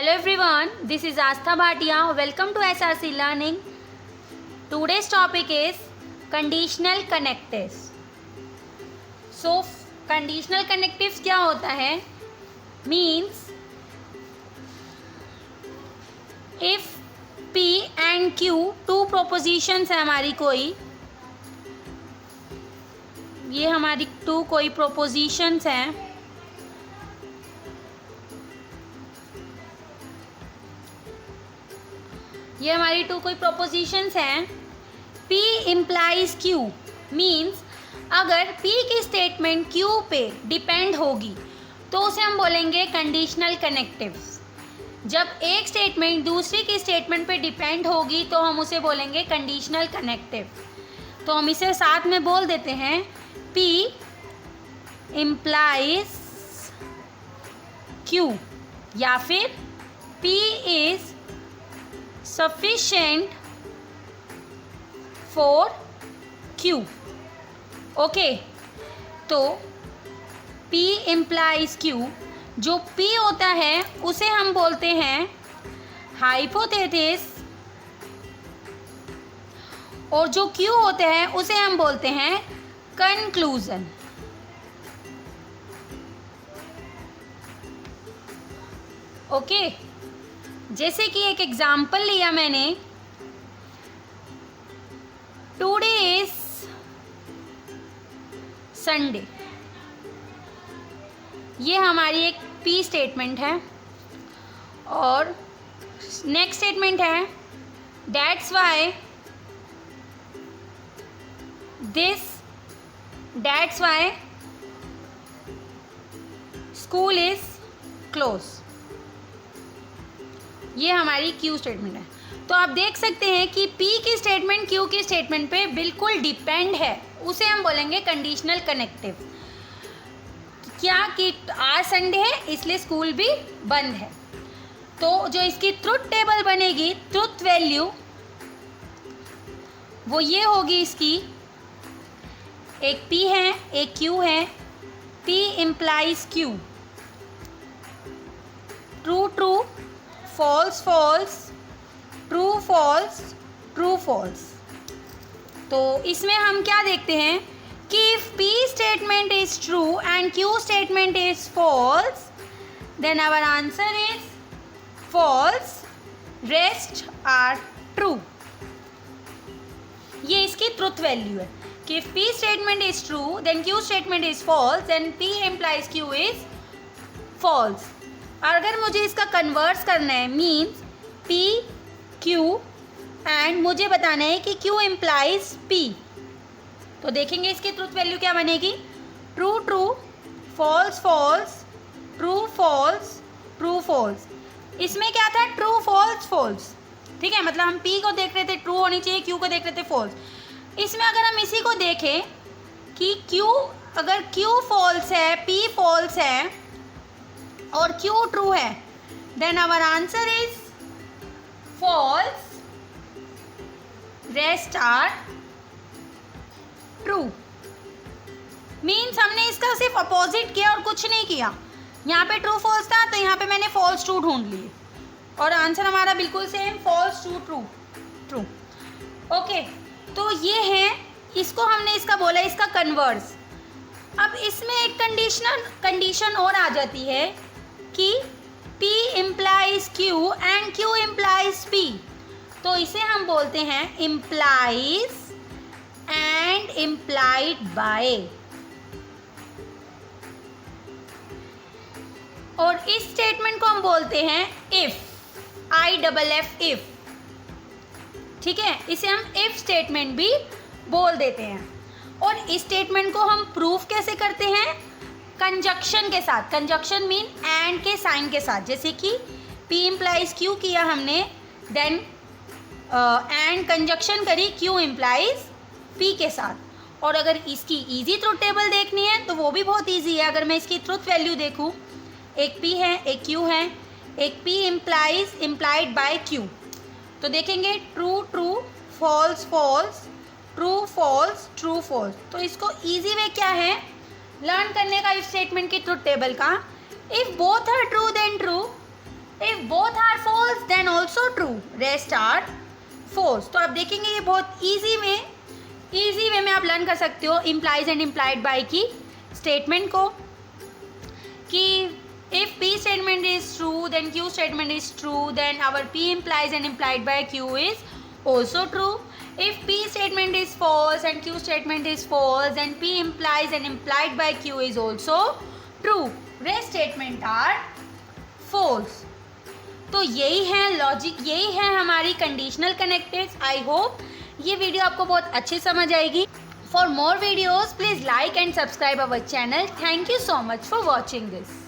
Hello everyone, this is Astha Bhatia. Welcome to SRC Learning. Today's topic is conditional connectives. So conditional connectives क्या होता है? Means if P and Q two propositions है हमारी कोई, ये हमारी to कोई propositions हैं, ये हमारी टू कोई प्रोपोजिशंस हैं. P इम्प्लाइज Q मीन्स अगर P की स्टेटमेंट Q पे डिपेंड होगी तो उसे हम बोलेंगे कंडीशनल कनेक्टिव्स. जब एक स्टेटमेंट दूसरी की स्टेटमेंट पे डिपेंड होगी तो हम उसे बोलेंगे कंडीशनल कनेक्टिव. तो हम इसे साथ में बोल देते हैं P इम्प्लाइज Q या फिर P is sufficient for Q. Okay, तो P implies Q, जो P होता है उसे हम बोलते हैं हाइपोथेसिस और जो Q होते हैं उसे हम बोलते हैं कंक्लूजन. ओके, जैसे कि एक एग्जाम्पल लिया मैंने, टुडे इज संडे. ये हमारी एक पी स्टेटमेंट है और नेक्स्ट स्टेटमेंट है that's why school is close. ये हमारी Q स्टेटमेंट है. तो आप देख सकते हैं कि P की स्टेटमेंट Q की स्टेटमेंट पे बिल्कुल डिपेंड है, उसे हम बोलेंगे कंडीशनल कनेक्टिव. क्या कि आज संडे है इसलिए स्कूल भी बंद है. तो जो इसकी ट्रुथ टेबल बनेगी, ट्रुथ वैल्यू, वो ये होगी इसकी, एक P है एक Q है. P implies Q, true true, false false, true false, true false. तो इसमें हम क्या देखते हैं कि if P statement is true and Q statement is false, then our answer is false, rest are true. ये इसकी ट्रुथ वैल्यू है कि if P statement is true then Q statement is false, then P implies Q is false. अगर मुझे इसका converse करना है means P Q and मुझे बताना है कि Q इम्प्लाइज P, तो देखेंगे इसकी ट्रुथ वैल्यू क्या बनेगी. True true, false false, true false, true false. इसमें क्या था, ट्रू फॉल्स फॉल्स. ठीक है, मतलब हम P को देख रहे थे ट्रू होनी चाहिए, Q को देख रहे थे फॉल्स. इसमें अगर हम इसी को देखें कि अगर Q फॉल्स है, P फॉल्स है और Q ट्रू है, then our answer is false, rest are true. Means हमने इसका सिर्फ अपोजिट किया और कुछ नहीं किया. यहाँ पे ट्रू फॉल्स था तो यहाँ पे मैंने फॉल्स ट्रू ढूंढ लिए और आंसर हमारा बिल्कुल same, false true true true. Okay, तो ये है, इसको हमने इसका बोला इसका कन्वर्स. अब इसमें एक कंडीशन और आ जाती है कि P implies Q and Q implies P. तो इसे हम बोलते हैं इम्प्लाइज एंड इम्प्लाइड बाय. और इस स्टेटमेंट को हम बोलते हैं इफ, IFF इफ. ठीक है, इसे हम इफ स्टेटमेंट भी बोल देते हैं. और इस स्टेटमेंट को हम प्रूफ कैसे करते हैं, कंजक्शन के साथ. कंजक्शन मीन एंड के साइन के साथ. जैसे कि P इम्प्लाइज Q किया हमने, देन एंड कंजक्शन करी Q इम्प्लाइज P के साथ. और अगर इसकी इजी ट्रुथ टेबल देखनी है तो वो भी बहुत इजी है. अगर मैं इसकी ट्रुथ वैल्यू देखूँ, एक P है एक Q है, एक P इम्प्लाइड बाय Q. तो देखेंगे true true, false false, true false, true false. तो इसको इजी वे क्या है लर्न करने का, इफ स्टेटमेंट की ट्रुथ टेबल का, if both are true then true, if both are false then also true, rest are false. तो आप देखेंगे ये बहुत ईजी वे में आप लर्न कर सकते हो इम्प्लाइज एंड इम्प्लाइड बाय की स्टेटमेंट को, कि if P statement is true then Q statement is true, then our P implies and implied by Q is also true. If P statement is false and Q statement is false, then P implies and implied by Q is also true. Rest statement are false. तो यही है logic, यही है हमारी conditional कनेक्टेड्स। I hope ये video आपको बहुत अच्छी समझ आएगी। For more videos please like and subscribe our channel. Thank you so much for watching this.